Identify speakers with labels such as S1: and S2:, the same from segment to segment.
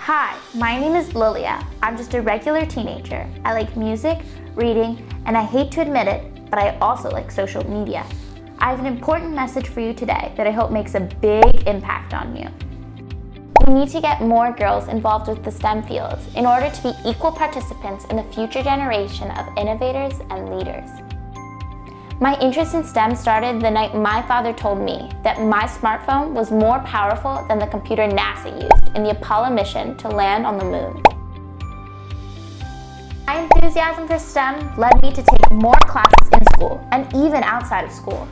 S1: Hi, my name is Lilia. I'm just a regular teenager. I like music, reading, and I hate to admit it, but I also like social media. I have an important message for you today that I hope makes a big impact on you. We need to get more girls involved with the STEM fields in order to be equal participants in the future generation of innovators and leaders. My interest in STEM started the night my father told me that my smartphone was more powerful than the computer NASA used in the Apollo mission to land on the moon. My enthusiasm for STEM led me to take more classes in school and even outside of school.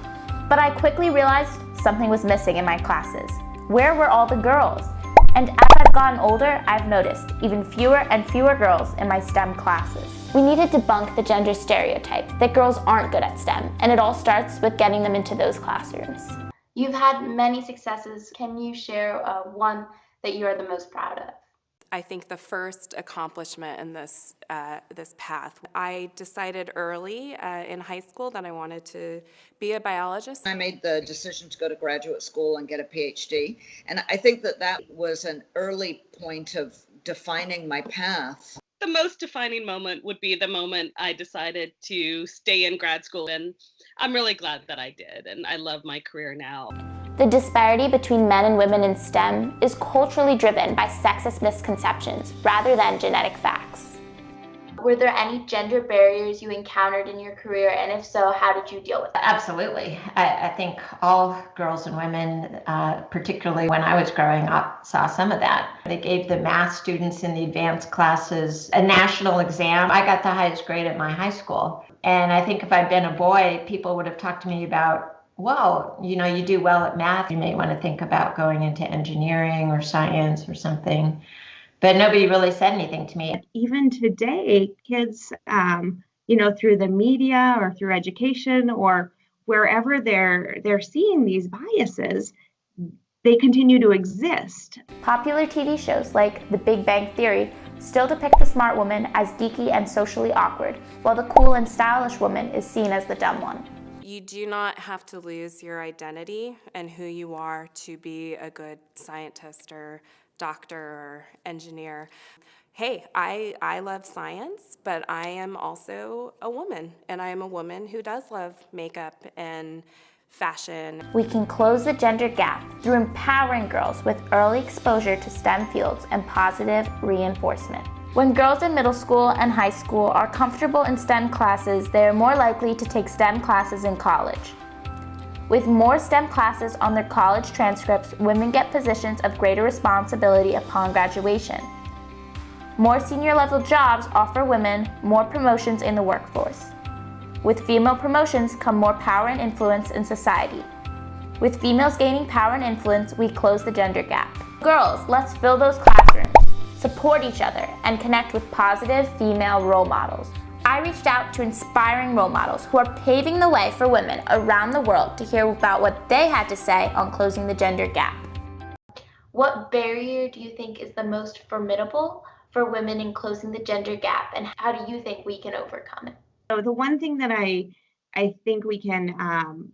S1: But I quickly realized something was missing in my classes. Where were all the girls? And as I've gotten older, I've noticed even fewer and fewer girls in my STEM classes. We need to debunk the gender stereotype that girls aren't good at STEM, and it all starts with getting them into those classrooms. You've had many successes. Can you share one that you are the most proud of?
S2: I think the first accomplishment in this path, I decided early in high school that I wanted to be a biologist.
S3: I made the decision to go to graduate school and get a PhD, and I think that was an early point of defining my path.
S4: The most defining moment would be the moment I decided to stay in grad school, and I'm really glad that I did, and I love my career now.
S1: The disparity between men and women in STEM is culturally driven by sexist misconceptions rather than genetic facts. Were there any gender barriers you encountered in your career, and if so, how did you deal with them?
S5: Absolutely. I think all girls and women, particularly when I was growing up, saw some of that. They gave the math students in the advanced classes a national exam. I got the highest grade at my high school. And I think if I'd been a boy, people would have talked to me about, well, you do well at math. You may want to think about going into engineering or science or something. But nobody really said anything to me.
S6: Even today, kids, through the media or through education or wherever they're seeing these biases, they continue to exist.
S1: Popular TV shows like The Big Bang Theory still depict the smart woman as geeky and socially awkward, while the cool and stylish woman is seen as the dumb one.
S2: You do not have to lose your identity and who you are to be a good scientist or doctor or engineer. Hey, I love science, but I am also a woman, and I am a woman who does love makeup and fashion.
S1: We can close the gender gap through empowering girls with early exposure to STEM fields and positive reinforcement. When girls in middle school and high school are comfortable in STEM classes, they are more likely to take STEM classes in college. With more STEM classes on their college transcripts, women get positions of greater responsibility upon graduation. More senior-level jobs offer women more promotions in the workforce. With female promotions come more power and influence in society. With females gaining power and influence, we close the gender gap. Girls, let's fill those classrooms, support each other, and connect with positive female role models. I reached out to inspiring role models who are paving the way for women around the world to hear about what they had to say on closing the gender gap. What barrier do you think is the most formidable for women in closing the gender gap, and how do you think we can overcome it?
S6: So the one thing that I think we can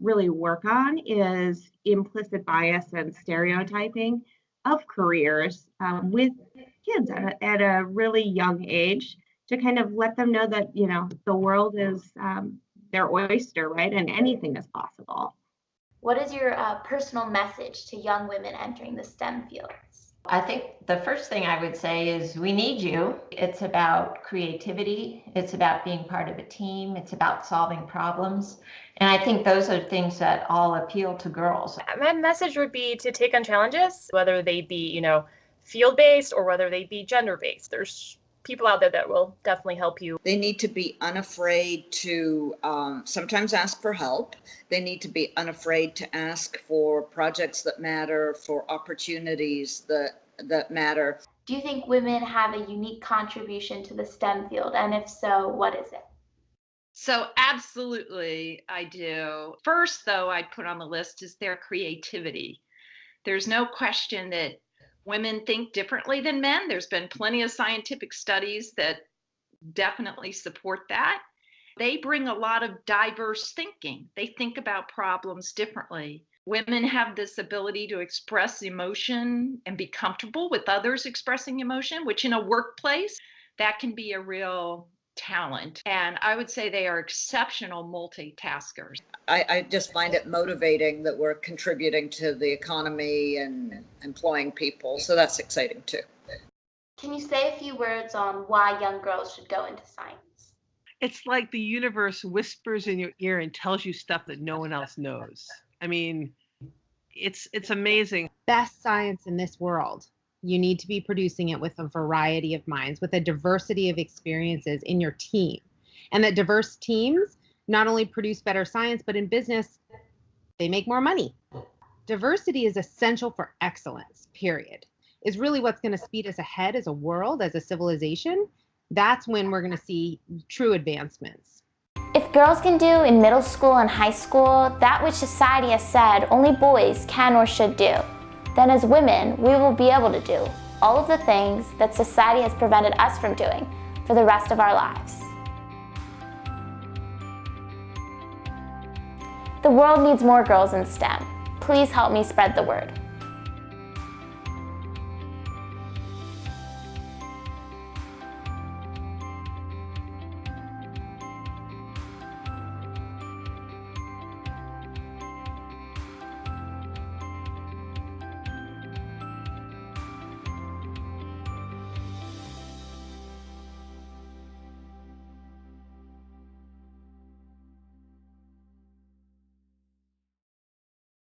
S6: really work on is implicit bias and stereotyping of careers with kids at a really young age, to kind of let them know that, the world is their oyster, right? And anything is possible.
S1: What is your personal message to young women entering the STEM fields?
S5: I think the first thing I would say is we need you. It's about creativity. It's about being part of a team. It's about solving problems. And I think those are things that all appeal to girls.
S7: My message would be to take on challenges, whether they be, field-based or whether they be gender-based. There's people out there that will definitely help you.
S3: They need to be unafraid to sometimes ask for help. They need to be unafraid to ask for projects that matter, for opportunities that matter.
S1: Do you think women have a unique contribution to the STEM field? And if so, what is it?
S8: So absolutely, I do. First, though, I'd put on the list is their creativity. There's no question that women think differently than men. There's been plenty of scientific studies that definitely support that. They bring a lot of diverse thinking. They think about problems differently. Women have this ability to express emotion and be comfortable with others expressing emotion, which in a workplace, that can be a real talent. And I would say they are exceptional multitaskers.
S3: I just find it motivating that we're contributing to the economy and employing people. So that's exciting too.
S1: Can you say a few words on why young girls should go into science?
S9: It's like the universe whispers in your ear and tells you stuff that no one else knows. I mean, it's amazing.
S10: Best science in this world. You need to be producing it with a variety of minds, with a diversity of experiences in your team. And that diverse teams not only produce better science, but in business, they make more money. Diversity is essential for excellence, period. Is really what's going to speed us ahead as a world, as a civilization. That's when we're going to see true advancements.
S1: If girls can do in middle school and high school that which society has said only boys can or should do, then as women, we will be able to do all of the things that society has prevented us from doing for the rest of our lives. The world needs more girls in STEM. Please help me spread the word.